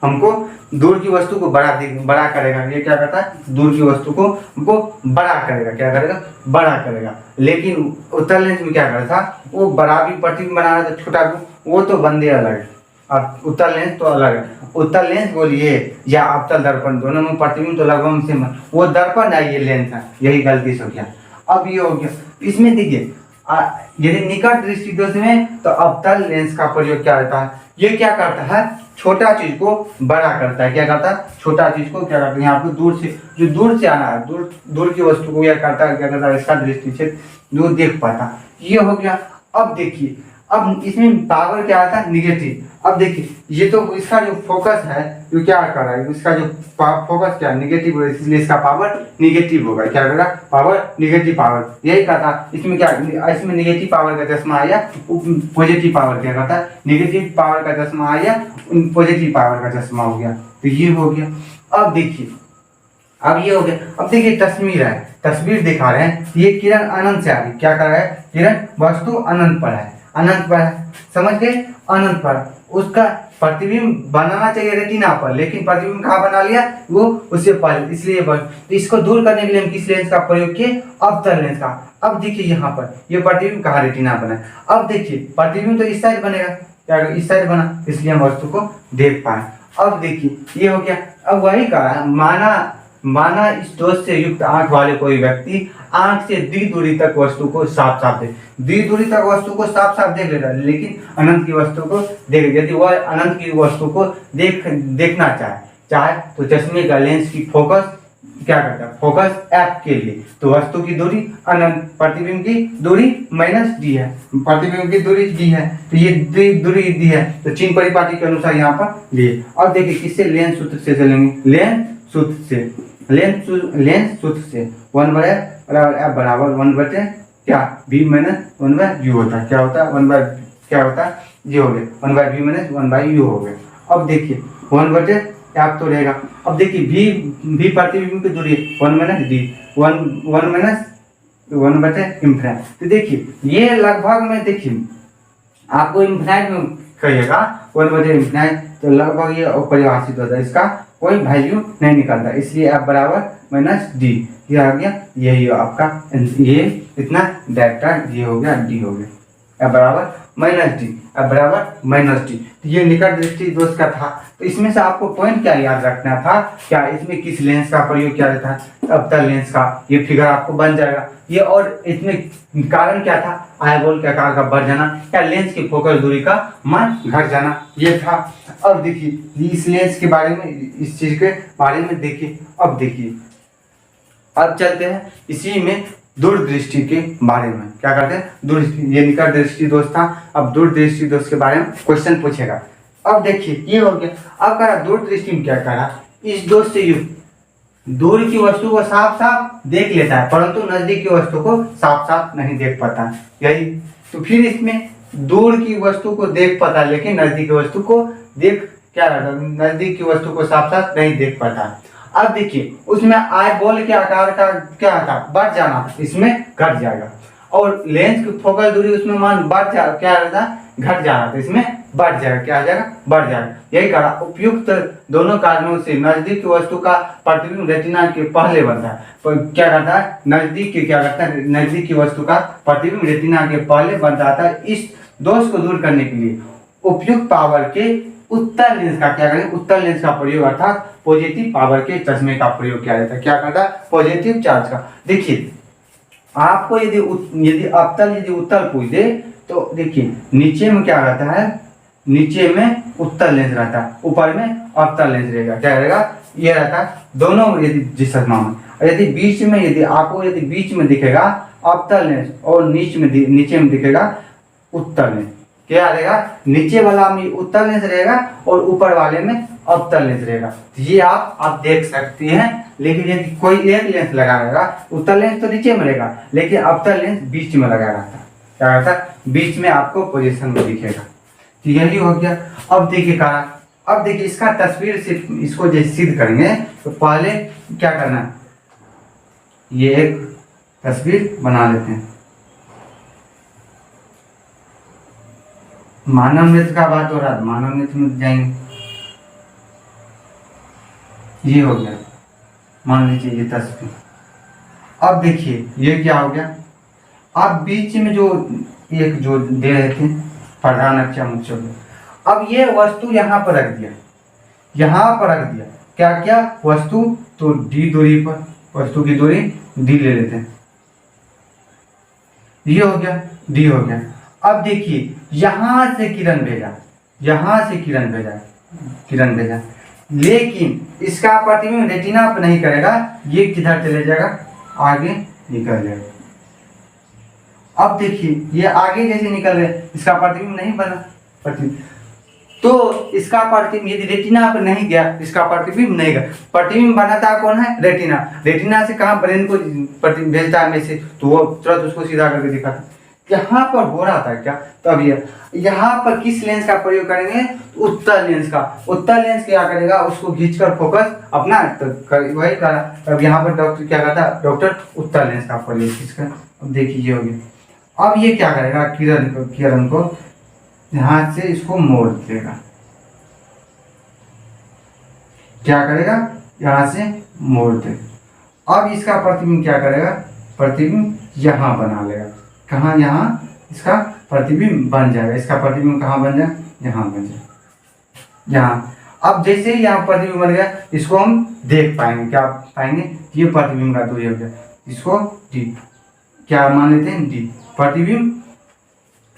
हमको दूर की वस्तु को बड़ा करेगा। ये क्या करता है, दूर की वस्तु को हमको बड़ा करेगा, क्या करेगा, बड़ा करेगा। लेकिन उत्तल लेंस में क्या कर रहा था, वो बड़ा भी प्रतिबिंब बना रहा था, छोटा भी, वो तो बंदे अलग है। अब उत्तल लेंस तो अलग है। उत्तल लेंस बोलिए या अवतल दर्पण, दोनों में प्रतिबिंब तो लगभग सेम है। वो दर्पण है, ये लेंस है, यही गलती से हो गया। अब ये हो गया। इसमें देखिए यदि निकट दृष्टि दोष में तो अवतल लेंस का प्रयोग क्या रहता है, ये क्या करता है, छोटा चीज को बड़ा करता है। क्या करता है, छोटा चीज को क्या करता है, यहाँ पे दूर से, जो दूर से आना है, दूर की वस्तु को क्या करता है, क्या करता है, इसका दृष्टि से दूर देख पाता। ये हो गया। अब देखिए, अब इसमें पावर क्या आता है, निगेटिव। अब देखिए ये तो इसका जो फोकस है वो क्या कर रहा है, इसका जो फोकस क्या निगेटिव है, इसलिए इसका पावर निगेटिव होगा। क्या करेगा, पावर निगेटिव पावर। यही कहा था इसमें क्या, इसमें निगेटिव पावर का चश्मा आया, पॉजिटिव पावर क्या कहता है, निगेटिव पावर का चश्मा आया, पॉजिटिव पावर का चश्मा हो गया। तो ये हो गया। अब देखिए, अब ये हो गया। अब देखिए तस्वीर है, तस्वीर दिखा रहे हैं, ये किरण अनंत से आ रही, क्या कर रहा है, किरण वस्तु अनंत पर है, अनंत पर है, समझ गए, अनंत पर। उसका प्रतिबिंब बनाना चाहिए रेटिना पर, लेकिन प्रतिबिंब कहाँ बना लिया, वो उससे पहले, इसलिए तो इसको दूर करने के लिए हम किस लेंस का प्रयोग किए, अवतल लेंस का। अब देखिए यहाँ पर ये प्रतिबिंब कहाँ रेटिना बना है। अब देखिए प्रतिबिंब तो इस साइड बनेगा, क्या इस साइड बना, इसलिए हम वस्तु को देख पाए। अब देखिए ये हो गया। अब वही कहा, माना इस दोष से युक्त आंख वाले कोई व्यक्ति आंख से दी दूरी तक वस्तु को साफ साफ देख, दी दूरी तक वस्तु को साफ साफ देख लेता है, लेकिन अनंत की वस्तु को देख, यदि वह अनंत की वस्तु को देखना चाहे तो चश्मे का लेंस की फोकस क्या करता है, फोकस एफ के लिए, तो वस्तु की दूरी अनंत, प्रतिबिंब की दूरी माइनस डी है, प्रतिबिंब की दूरी डी है, तो ये दूरी डी है, तो चिन्ह परिपाटी के अनुसार यहाँ पर लिए। और देखिए किससे, लेंस सूत्र से चलेंगे, लेंस सूत्र से, लेंस सूत्र से 1/f बराबर 1/, क्या b माइनस 1/u होता है। क्या होता है, 1/, क्या होता है, ये हो गया 1/b माइनस 1/u हो गया। अब देखिए 1/f तो रहेगा। अब देखिए v प्रतिबिंब की दूरी 1 माइनस d, 1 माइनस 1/, इन्फिनिट। तो देखिए ये लगभग में, देखिए आपको इन्फिनिट में कहिएगा 1/, इन्फिनिट, तो लगभग ये परिभाषित होता है, इसका कोई वैल्यू नहीं निकलता, इसलिए f बराबर माइनस डी, ये आ गया, यही आपका, ये इतना डेल्टा, ये हो गया, डी हो गया, f बराबर माइनस डी, f बराबर माइनस डी। तो ये निकट दृष्टि दोष का था। तो इसमें से आपको पॉइंट क्या याद रखना था, क्या इसमें किस लेंस का प्रयोग किया जाता है, अवतल लेंस का। ये फिगर आपको बन जाएगा ये। और इसमें कारण क्या था, आईबॉल के आकार का बढ़ जाना या लेंस की फोकस दूरी का मान घट जाना, ये था। अब देखिए इस लेंस के बारे में, इस चीज के बारे में देखिए। अब देखिए, अब चलते हैं इसी में दूरदृष्टि के बारे में। क्या करते हैं, दूरदृष्टि, ये निकट दृष्टि दोष था, अब दूरदृष्टि दोष के बारे में क्वेश्चन पूछेगा। अब देखिए ये हो गया। अब कह रहा दूरदृष्टि में क्या करा, इस दोष से युक्त दूर की वस्तु को साफ साफ देख लेता है, परंतु नजदीक की वस्तु को साफ साफ नहीं देख पाता, यही। तो फिर इसमें दूर की वस्तु को देख पाता, लेकिन नजदीक की वस्तु को देख, क्या रहता, नजदीक की वस्तु को साफ साफ नहीं देख पाता। अब देखिए उसमें आई बॉल के आकार का क्या था, बढ़ जाना, इसमें घट जाएगा। और लेंस की फोकल दूरी उसमें मान बढ़ जा, क्या रहता, घट जाना, तो इसमें बढ़ जाएगा, क्या आ जाएगा, बढ़ जाएगा। यही कहा उपयुक्त दोनों कारणों से नजदीक की वस्तु का प्रतिबिंब रेटिना के पहले बनता है। तो क्या करता है, नजदीक की, क्या करता है, नजदीक की वस्तु का प्रतिबिंब रेटिना के पहले बन जाता है। इस दोष को दूर करने के लिए उपयुक्त पावर के उत्तल लेंस का, क्या करें, उत्तल लेंस का प्रयोग, अर्थात पॉजिटिव पावर के चश्मे का प्रयोग किया जाता है। क्या करता है, पॉजिटिव चार्ज का। देखिए आपको यदि अवतल, यदि उत्तल पूछ दे तो देखिए नीचे में क्या रहता है, नीचे में उत्तल लेंस रहता है, ऊपर में अवतल लेंस रहेगा। क्या रहेगा, ये रहता है दोनों, यदि जिस में, यदि बीच में, यदि आपको यदि बीच में दिखेगा अवतल लेंस और नीचे में दिखेगा उत्तल लेंस, क्या रहेगा, नीचे वाला में उत्तल लेंस रहेगा और ऊपर वाले में अवतल लेंस रहेगा। ये आप देख सकते हैं। लेकिन यदि कोई एक लेंस लगा रहेगा, उत्तल लेंस तो नीचे में रहेगा लेकिन अवतल लेंस बीच में लगा रहता है, क्या रहता है, बीच में आपको पोजीशन में दिखेगा। तो यही हो गया। अब देखिए कारण, अब देखिए इसका तस्वीर से इसको जैसे सिद्ध करेंगे तो पहले क्या करना है, ये एक तस्वीर बना लेते हैं। मानव नेत्र का बात हो रहा है, मानव नेत्र में जाएंगे। ये हो गया, मान लीजिए ये तस्वीर। अब देखिए ये क्या हो गया, अब बीच में जो एक जो दे रहे थे प्रधान अक्षर मुख्य, अब ये वस्तु यहाँ पर रख दिया, यहाँ पर रख दिया। क्या क्या वस्तु, तो डी दूरी पर, वस्तु की दूरी डी ले लेते हैं। ये हो गया, डी हो गया। अब देखिए यहां से किरण भेजा, यहां से किरण भेजा, किरण भेजा, लेकिन इसका प्रतिबिंब रेटिना पर नहीं करेगा, ये किधर चले जाएगा, आगे निकल जाएगा। अब देखिए ये आगे जैसे निकल रहे, इसका प्रतिबिंब नहीं बना, प्रतिबिंब तो इसका प्रतिबिंब यदि रेटिना पर नहीं गया, इसका प्रतिबिंब नहीं गया। प्रतिबिंब बनाता कौन है, रेटिना। रेटिना से कहाँ ब्रेन को प्रतिबिंब भेजता है मैसेज, तो वो तुरंत उसको सीधा करके दिखाता। यहाँ पर हो रहा था क्या, तो अब यहाँ पर किस लेंस का प्रयोग करेंगे, तो उत्तल लेंस का। उत्तल लेंस क्या करेगा, उसको खींचकर फोकस अपना तो वही करा। अब यहाँ पर डॉक्टर क्या करता है, डॉक्टर उत्तल लेंस का प्रयोग खींचकर। अब देखिए ये हो गया। अब ये क्या करेगा, किरण को हाथ से इसको मोड़ देगा, क्या करेगा, यहाँ से मोड़ दे। अब इसका प्रतिबिंब क्या करेगा, प्रतिबिंब यहाँ बना लेगा। कहाँ, यहाँ इसका प्रतिबिंब बन जाएगा। इसका प्रतिबिंब कहाँ बन जाए, यहाँ बन जाए, यहाँ। अब जैसे ही यहाँ प्रतिबिंब बन गया, इसको हम देख पाएंगे, क्या पाएंगे, ये प्रतिबिंब का दूरी हो गया। इसको डी क्या मान लेते हैं, डी।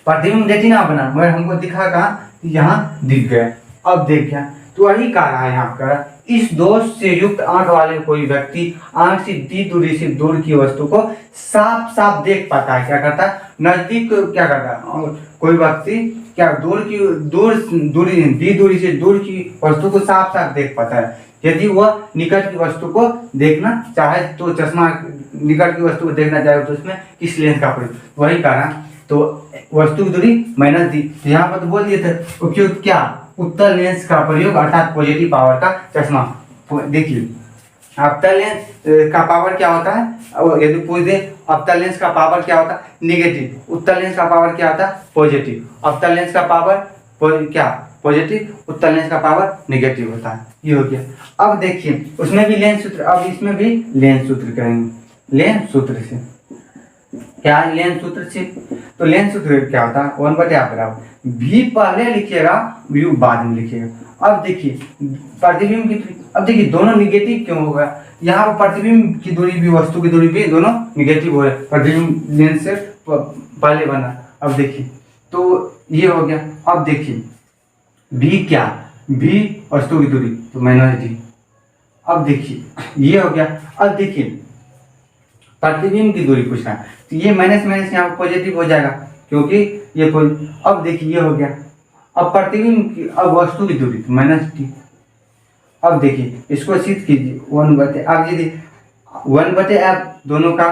प्रतिबिंब रेटिना बना, मगर हमको दिखा कहाँ, यहाँ दिख गया। अब देख क्या, तो वही कह रहा है यहाँ पर, इस दोष से युक्त आंख वाले कोई व्यक्ति आंख से डी दूरी से दूर की वस्तु को साफ साफ देख पाता है। क्या करता है, नजदीक क्या करता है, और कोई व्यक्ति क्या दूरी डी दूरी से दूर की वस्तु को साफ साफ देख पाता है। यदि वह निकट की वस्तु को देखना चाहे तो चश्मा, निकट की वस्तु को देखना चाहे तो उसमें किस लेंस का प्रयोग, वही कारण। तो वस्तु की दूरी माइनस डी, यहाँ पर तो बोल दिए थे उपयुक्त क्या, उत्तल लेंस का प्रयोग अर्थात पॉजिटिव पावर का चश्मा। देखिए अवतल लेंस का पावर क्या होता है, यदि पूछ दे अवतल लेंस का पावर क्या होता है, नेगेटिव। उत्तल लेंस का पावर क्या होता है, पॉजिटिव। अवतल लेंस का पावर क्या, पॉजिटिव। उत्तल लेंस का पावर नेगेटिव होता है। ये हो गया। अब देखिए उसमें भी लेंस सूत्र, अब इसमें भी लेंस सूत्र करेंगे। लेंस सूत्र से क्या है, लेंस सूत्र से, तो लेंस सूत्र क्या होता है, 1/r बराबर भी पहले लिखिएगा, व्यू बाद में लिखिएगा। अब देखिए प्रतिबिंब की दूरी, अब देखिए दोनों निगेटिव क्यों होगा, यहाँ पर प्रतिबिंब की दूरी भी वस्तु की दूरी भी दोनों निगेटिव हो रहे, प्रतिबिंब लेंस से पहले बना। अब देखिए तो ये हो गया। अब देखिए भी क्या, भी वस्तु की दूरी तो माइनस डी। अब देखिए ये हो गया। अब देखिए प्रतिबिंब की दूरी पूछना है, तो ये माइनस माइनस यहाँ पर पॉजिटिव हो जाएगा क्योंकि ये अब देखिए ये हो गया। अब प्रतिबिंब की, अब वस्तु की दूरी तो माइनस डी। अब देखिए इसको सिद्ध कीजिए, 1/, अब यदि 1/f दोनों का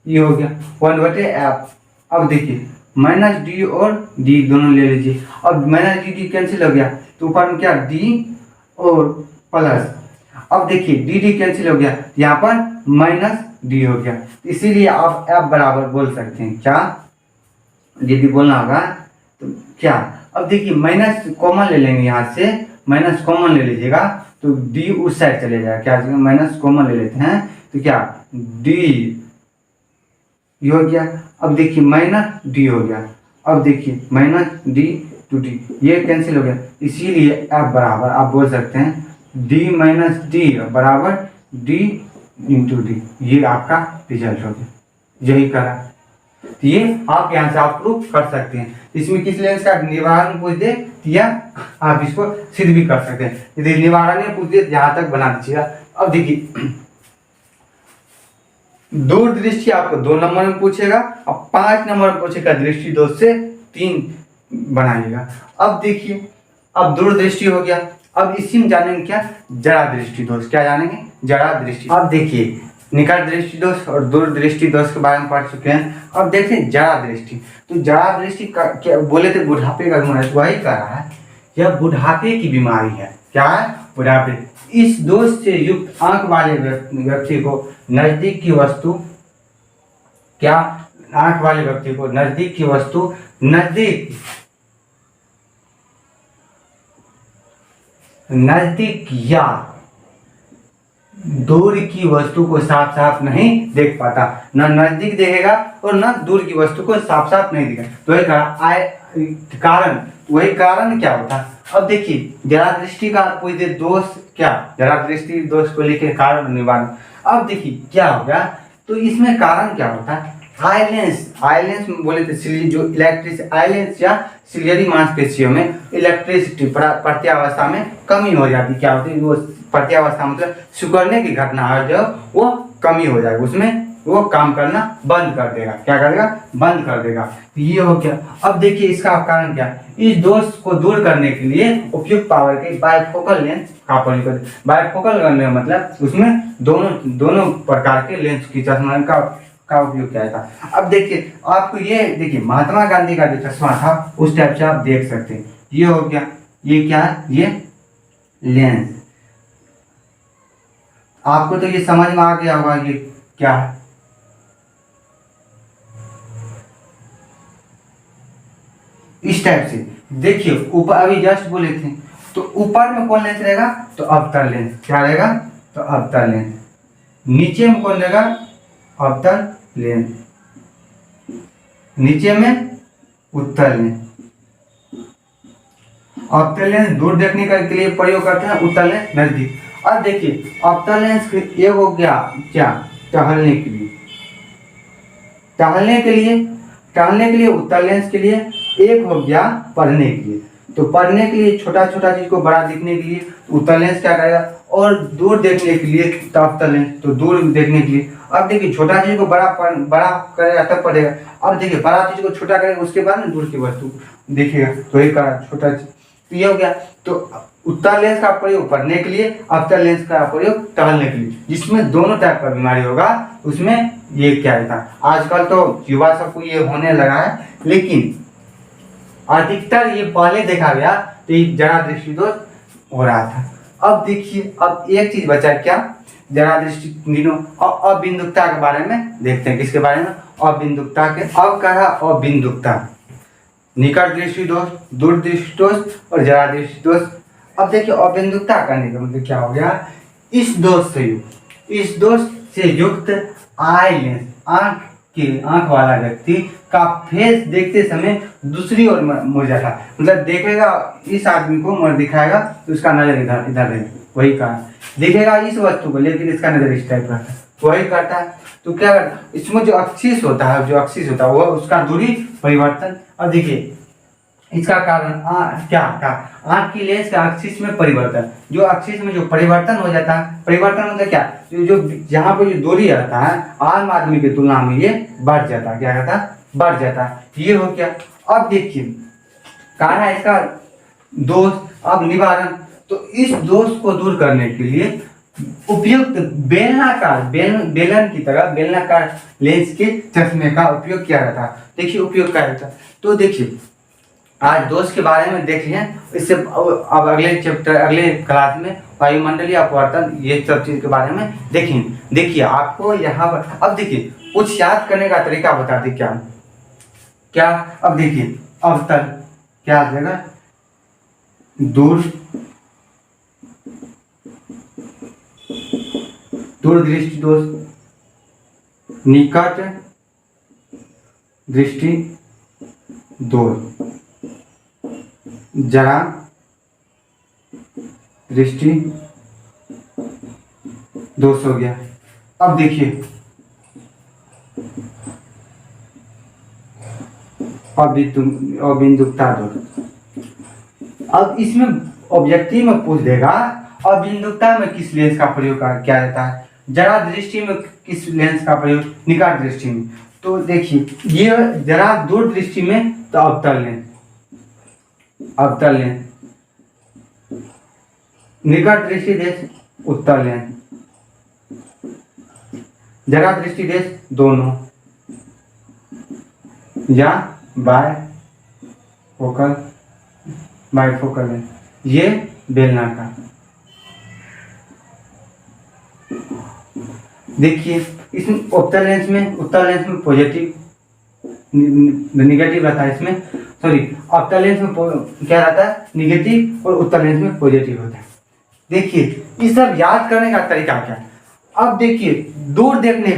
ये हो गया 1/f। अब देखिए माइनस डी और डी दोनों ले लीजिए। अब माइनस डी कैंसिल हो गया तो ऊपर में क्या, डी और प्लस। अब देखिए डी डी कैंसिल हो गया, यहाँ पर माइनस डी हो गया, इसीलिए आप एफ बराबर बोल सकते हैं। क्या यदि बोलना होगा तो क्या, अब देखिए माइनस कॉमन ले लेंगे, यहाँ से माइनस कॉमन ले लीजिएगा तो डी उस साइड चले जाएगा। क्या माइनस कॉमन ले लेते हैं तो क्या डी ये हो गया। अब देखिए माइनस डी हो गया। अब देखिए माइनस डी टू डी ये कैंसिल हो गया, इसीलिए एफ बराबर आप बोल सकते हैं डी माइनस डी बराबर डी इंटू डी। ये आपका रिजल्ट हो गया, यही करा। तो ये आप यहाँ से आप प्रूफ कर सकते हैं। इसमें किस लेंस का निवारण पूछ दे या आप इसको सिद्ध भी कर सकते हैं। यदि निवारण पूछ दे यहाँ तक बना दीजिएगा। अब देखिए दूरदृष्टि आपको 2 नंबर में पूछेगा, अब 5 नंबर में पूछेगा दृष्टि दोष से 3 बनाइएगा। अब देखिए, अब दूरदृष्टि हो गया। अब इसी में जानेंगे क्या, जरा दृष्टि दोष। क्या जानेंगे, जरा दृष्टि। अब देखिए, निकट दृष्टि दोष और दूरदृष्टि दोष के बारे में पढ़ चुके हैं। अब देखते हैं जरा दृष्टि। तो जरा दृष्टि का क्या बोले थे, बुढ़ापे का गुण है, वही कह रहा है यह बुढ़ापे की बीमारी है। क्या है, बुढ़ापे। इस दोष से युक्त आंख वाले व्यक्ति को नजदीक की वस्तु, क्या, आंख वाले व्यक्ति को नजदीक की वस्तु नजदीक या दूर की वस्तु को साफ साफ नहीं देख पाता। न नजदीक देखेगा और न दूर की वस्तु को साफ साफ नहीं दिखेगा। तो वही कारण क्या होता है। अब देखिए, जरा दृष्टि का पूछे दोष क्या, जरा दृष्टि दोष को लेकर कारण निवारण। अब देखिए क्या होगा, तो इसमें कारण क्या होता है, आइलेंस बोले थे, जो इलेक्ट्रिक आइलेंस या सिलियरी मांसपेशियों में इलेक्ट्रिसिटी प्रत्यावस्था में कमी हो जाती। क्या होती है, वो प्रत्यावस्था मतलब सिकुड़ने की घटना है, जो वो कमी हो जाएगी, उसमें वो काम करना बंद कर देगा। क्या करेगा, बंद कर देगा। ये हो गया। अब देखिए इसका कारण क्या, इस दोष को दूर करने के लिए उपयुक्त पावर के बाइफोकल लेंस का प्रयोग करते। बाइफोकल करने का मतलब उसमें दोनों प्रकार के लेंस की चश्मा का उपयोग किया था। अब देखिए, आपको ये देखिए महात्मा गांधी का जो चश्मा था उस टाइप से आप देख सकते हैं। ये हो गया, ये क्या है, ये लेंस। आपको तो ये समझ में आ गया होगा ये क्या है। इस टाइप से देखिए, ऊपर अभी जस्ट बोले थे, तो ऊपर में कौन लेंस रहेगा, तो अवतल लेंस। क्या रहेगा, तो अवतल लेंस। नीचे में कौन रहेगा, अवतल लेंस। नीचे में उत्तल लेंस। अवतल लेंस दूर देखने के लिए प्रयोग करते हैं, उत्तल लेंस नजदीक। अब देखिए, अवतल लेंस ये हो गया क्या, टहलने के लिए, टहलने के लिए उत्तल लेंस के लिए। एक हो गया पढ़ने के लिए, तो पढ़ने के लिए छोटा छोटा चीज को बड़ा दिखने के लिए उत्तल लेंस क्या करेगा, और दूर देखने के लिए अवतल लेंस, तो दूर देखने के लिए। अब देखिए, छोटा चीज को बड़ा करेगा तब पढ़ेगा। अब देखिए, बड़ा चीज को छोटा करेगा, उसके बाद में दूर की वस्तु देखेगा, तो एक छोटा चीज। तो ये हो गया। तो उत्तल लेंस का प्रयोग पढ़ने के लिए, अवतल लेंस का प्रयोग टहलने के लिए। जिसमें दोनों टाइप का बीमारी होगा उसमें ये क्या था। आजकल तो युवा सबको ये होने लगा है, लेकिन अधिकतर ये पहले देखा गया तो ये जरा दृष्टि दोष हो रहा था। अब देखिए, अब एक चीज बचा क्या, जरा दृष्टि दिनों और अबिंदुकता के बारे में देखते हैं। किसके बारे में, अबिंदुकता के। अब कहा अबिंदुकता, निकट दृष्टि दोष, दूर दृष्टि दोष और जरा दृष्टि दोष। अब देखिए, अबिंदुकता करने का मतलब क्या हो गया, इस दोष से युक्त आई लेंस, आंख वाला व्यक्ति का फेस देखते समय दूसरी ओर मुड़ जाता, मतलब देखेगा इस आदमी को मुड़ दिखाएगा तो उसका नजर इधर रहेगा, वही कहा। देखेगा इस वस्तु को लेकिन इसका नजर इस टाइप का वही करता है। तो क्या करता है, इसमें जो एक्सिस होता है वो उसका दूरी परिवर्तन। अब देखिए इसका कारण क्या था, आंख की लेंस का एक्सिस में परिवर्तन। जो एक्सिस में जो परिवर्तन हो जाता है, परिवर्तन मतलब क्या, जो जहाँ पे जो दूरी रहता है आम आदमी की तुलना में ये बढ़ जाता है। क्या कहता है, बढ़ जाता है। ये हो गया। अब देखिए कहा है इसका दोष, अब निवारण। तो इस दोष को दूर करने के लिए उपयुक्त बेलन की तरह बेलनाकार लेंस के चश्मे का उपयोग किया जाता है। देखिए उपयोग क्या रहता है। तो देखिए आज दोष के बारे में देख लिया, इससे अब अगले चैप्टर अगले क्लास में वायुमंडलीय अपवर्तन ये सब चीज के बारे में देखेंगे। देखिए आपको यहाँ पर अब देखिए कुछ याद करने का तरीका बताते क्या। अब देखिए अवतल क्या आ जाएगा, दूर दृष्टि दोष, निकट दृष्टि दोष, जरा दृष्टि दोष हो गया। अब देखिए अबिंदुकता दोष। अब इसमें ऑब्जेक्टिव में पूछ देगा अबिंदुकता में किस लेंस का प्रयोग किया जाता है, जरा दृष्टि में किस लेंस का प्रयोग, निकट दृष्टि में। तो देखिए ये जरा दूर दृष्टि में तो अवतल लेंस, अवतल लेंस, निकट दृष्टि देश उत्तल लेंस, जरा दृष्टि देश दोनों, या बायफोकल लेंस, ये बेलनाकार। देखिए इसमें उत्तल लेंस में पॉजिटिव निगेटिव रहता है, इसमें सॉरी अवतल लेंस में क्या रहता है, निगेटिव, और उत्तल लेंस में पॉजिटिव होता है। देखिए ये सब याद करने का तरीका क्या है। अब देखिए दूर देखने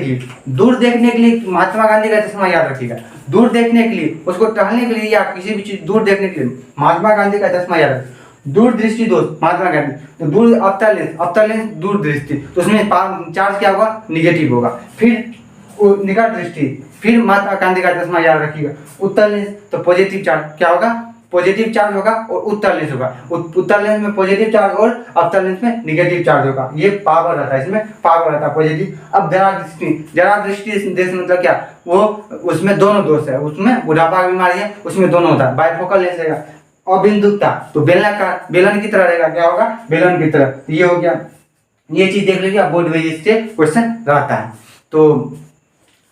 के लिए महात्मा गांधी का चश्मा याद रखिएगा। दूर देखने के लिए, उसको टहलने के लिए, या किसी भी चीज दूर देखने के लिए महात्मा गांधी का चश्मा याद रखिए। दूर दृष्टि दोष महात्मा गांधी, तो दूर अवतल लेंस दूर दृष्टि, तो उसमें चार्ज क्या होगा, निगेटिव होगा। फिर निकट दृष्टि, फिर महात्मा गांधी का चश्मा याद रखिएगा। उत्तल लेंस तो पॉजिटिव चार्ज क्या होगा, पॉजिटिव चार्ज होगा, और उत्तल लेंस होगा। उत्तल लेंस में पॉजिटिव चार्ज और अवतल लेंस में निगेटिव चार्ज होगा। ये पावर रहता है, इसमें पावर रहता है पॉजिटिव। अब जरा दृष्टि देश मतलब क्या, वो उसमें दोनों दोष है, उसमें बुढ़ापा की बीमारी है, उसमें दोनों होता है। बाइफोकल लेंस रहेगा। और बिंदुकता तो बेलनाकार, बेलन की तरह रहेगा, क्या होगा, बेलन की तरह। तो ये हो गया, ये चीज देख लीजिए, बोर्ड वाइज से क्वेश्चन रहता है। तो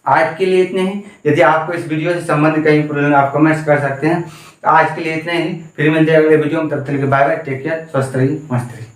आज के लिए इतने ही। यदि आपको इस वीडियो से संबंधित कहीं प्रॉब्लम आप कमेंट्स कर सकते हैं। तो आज के लिए इतने ही, फिर मिलते हैं अगले वीडियो में। तब तक के लिए बाय बाय, टेक केयर, स्वस्थ रहिए, मस्त रहिए।